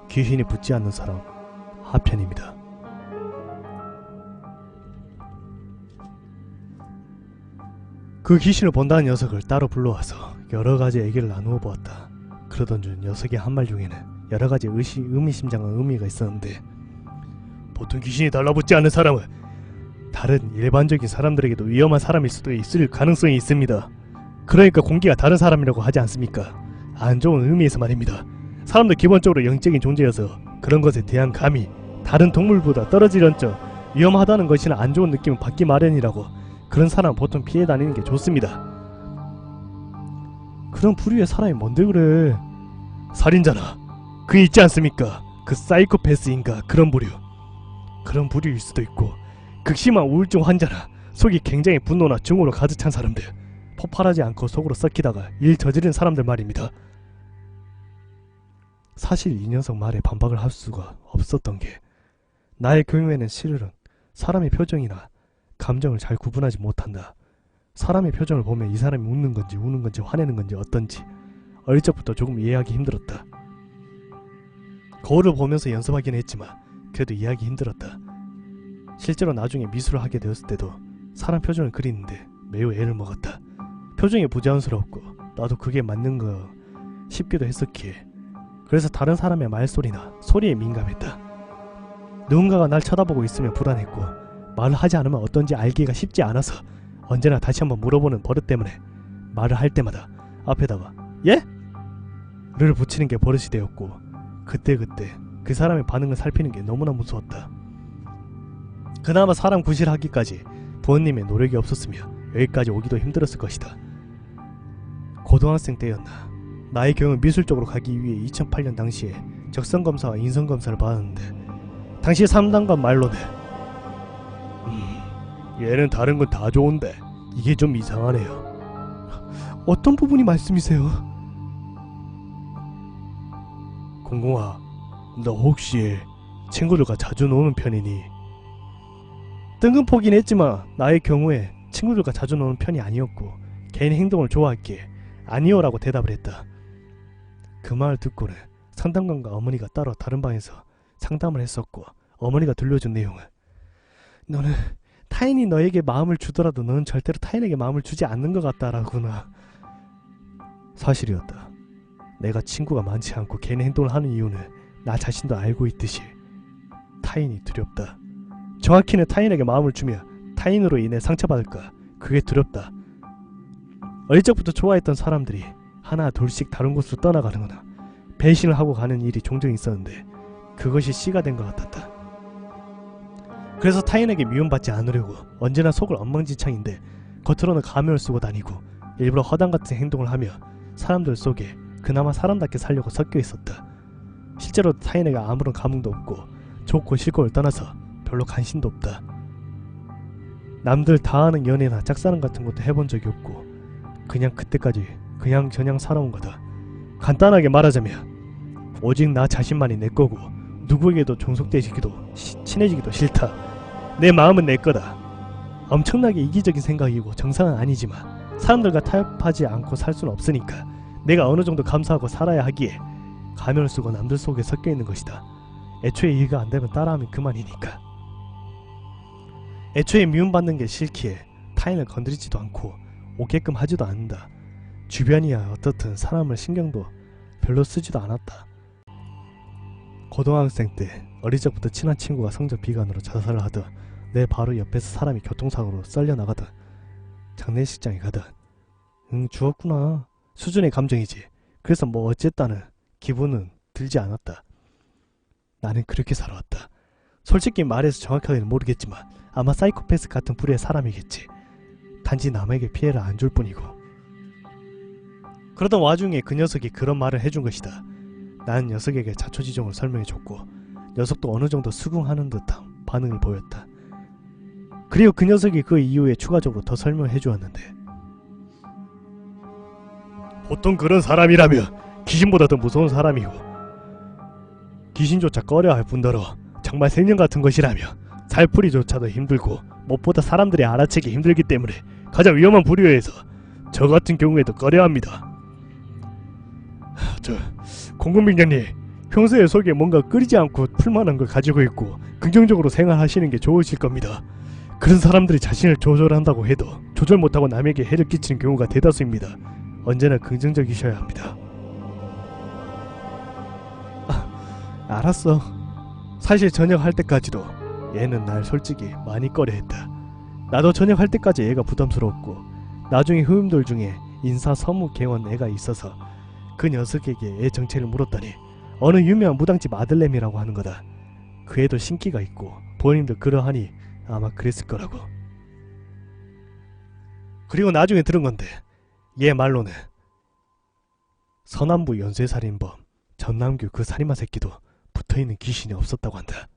귀신이 붙지 않는 사람 하편입니다. 그 귀신을 본다는 녀석을 따로 불러와서 여러가지 얘기를 나누어 보았다. 그러던 중 녀석의 한 말 중에는 여러가지 의미심장한 의미가 있었는데, 보통 귀신이 달라붙지 않는 사람은 다른 일반적인 사람들에게도 위험한 사람일 수도 있을 가능성이 있습니다. 그러니까 공기가 다른 사람이라고 하지 않습니까? 안 좋은 의미에서 말입니다. 사람도 기본적으로 영적인 존재여서 그런 것에 대한 감이 다른 동물보다 떨어지련쩍 위험하다는 것이나 안 좋은 느낌을 받기 마련이라고 그런 사람은 보통 피해 다니는 게 좋습니다. 그런 부류의 사람이 뭔데 그래? 살인자나 그 있지 않습니까? 그 사이코패스인가 그런 부류. 그런 부류일 수도 있고, 극심한 우울증 환자나 속이 굉장히 분노나 증오로 가득 찬 사람들, 폭발하지 않고 속으로 썩히다가 일 저지른 사람들 말입니다. 사실 이 녀석 말에 반박을 할 수가 없었던 게, 나의 경우에는 실은 사람의 표정이나 감정을 잘 구분하지 못한다. 사람의 표정을 보면 이 사람이 웃는 건지 우는 건지 화내는 건지 어떤지 어릴 적부터 조금 이해하기 힘들었다. 거울을 보면서 연습하긴 했지만 그래도 이해하기 힘들었다. 실제로 나중에 미술을 하게 되었을 때도 사람 표정을 그리는데 매우 애를 먹었다. 표정이 부자연스럽고 나도 그게 맞는 거 싶기도 했었기에, 그래서 다른 사람의 말소리나 소리에 민감했다. 누군가가 날 쳐다보고 있으면 불안했고, 말을 하지 않으면 어떤지 알기가 쉽지 않아서 언제나 다시 한번 물어보는 버릇 때문에 말을 할 때마다 앞에다가 예? 를 붙이는 게 버릇이 되었고, 그때그때 그 사람의 반응을 살피는 게 너무나 무서웠다. 그나마 사람 구실하기까지 부모님의 노력이 없었으며 여기까지 오기도 힘들었을 것이다. 고등학생 때였나. 나의 경우 미술 쪽으로 가기 위해 2008년 당시에 적성검사와 인성검사를 받았는데, 당시 3단관 말로는 얘는 다른 건 다 좋은데 이게 좀 이상하네요. 어떤 부분이 말씀이세요? 공공아, 너 혹시 친구들과 자주 노는 편이니? 뜬금포긴 했지만 나의 경우에 친구들과 자주 노는 편이 아니었고 개인 행동을 좋아했기에 아니요라고 대답을 했다. 그 말을 듣고는 상담관과 어머니가 따로 다른 방에서 상담을 했었고, 어머니가 들려준 내용은 너는 타인이 너에게 마음을 주더라도 너는 절대로 타인에게 마음을 주지 않는 것 같다라구나. 사실이었다. 내가 친구가 많지 않고 개인 행동을 하는 이유는 나 자신도 알고 있듯이 타인이 두렵다. 정확히는 타인에게 마음을 주며 타인으로 인해 상처받을까, 그게 두렵다. 어릴 적부터 좋아했던 사람들이 하나 둘씩 다른 곳으로 떠나가거나 배신을 하고 가는 일이 종종 있었는데 그것이 씨가 된 것 같았다. 그래서 타인에게 미움받지 않으려고 언제나 속을 엉망진창인데 겉으로는 가면을 쓰고 다니고 일부러 허당 같은 행동을 하며 사람들 속에 그나마 사람답게 살려고 섞여 있었다. 실제로 타인에게 아무런 감흥도 없고 좋고 싫고를 떠나서 별로 관심도 없다. 남들 다 하는 연애나 짝사랑 같은 것도 해본 적이 없고 그냥 그때까지 그냥 저냥 살아온 거다. 간단하게 말하자면 오직 나 자신만이 내 거고 누구에게도 종속되지기도 친해지기도 싫다. 내 마음은 내 거다. 엄청나게 이기적인 생각이고 정상은 아니지만 사람들과 타협하지 않고 살 수는 없으니까 내가 어느 정도 감사하고 살아야 하기에 가면을 쓰고 남들 속에 섞여 있는 것이다. 애초에 이해가 안 되면 따라하면 그만이니까. 애초에 미움받는 게 싫기에 타인을 건드리지도 않고 오게끔 하지도 않는다. 주변이야 어떻든 사람을 신경도 별로 쓰지도 않았다. 고등학생 때 어릴 적부터 친한 친구가 성적 비관으로 자살을 하던 내 바로 옆에서 사람이 교통사고로 썰려나가던 장례식장에 가던 죽었구나 수준의 감정이지. 그래서 뭐 어쨌다는 기분은 들지 않았다. 나는 그렇게 살아왔다. 솔직히 말해서 정확하게는 모르겠지만 아마 사이코패스 같은 부류의 사람이겠지. 단지 남에게 피해를 안 줄 뿐이고. 그러던 와중에 그 녀석이 그런 말을 해준 것이다. 난 녀석에게 자초지종을 설명해줬고 녀석도 어느 정도 수긍하는 듯한 반응을 보였다. 그리고 그 녀석이 그 이후에 추가적으로 더 설명해 주었는데, 보통 그런 사람이라면 귀신보다 더 무서운 사람이고 귀신조차 꺼려할 뿐더러 정말 생명 같은 것이라며 살풀이조차도 힘들고 무엇보다 사람들이 알아채기 힘들기 때문에 가장 위험한 부류에서 저 같은 경우에도 꺼려합니다. 공군병장님, 평소에 속에 뭔가 끓이지 않고 풀만한 걸 가지고 있고 긍정적으로 생활하시는 게 좋으실 겁니다. 그런 사람들이 자신을 조절한다고 해도 조절 못하고 남에게 해를 끼치는 경우가 대다수입니다. 언제나 긍정적이셔야 합니다. 알았어. 사실 전역할 때까지도 얘는 날 솔직히 많이 꺼려했다. 나도 전역할 때까지 얘가 부담스러웠고 나중에 후임들 중에 인사 서무 개원 애가 있어서 그 녀석에게 애 정체를 물었더니 어느 유명한 무당집 아들내미라고 하는 거다. 그 애도 신기가 있고 본인도 그러하니 아마 그랬을 거라고. 그리고 나중에 들은 건데 얘 말로는 서남부 연쇄살인범 전남규 그 살인마 새끼도 붙어있는 귀신이 없었다고 한다.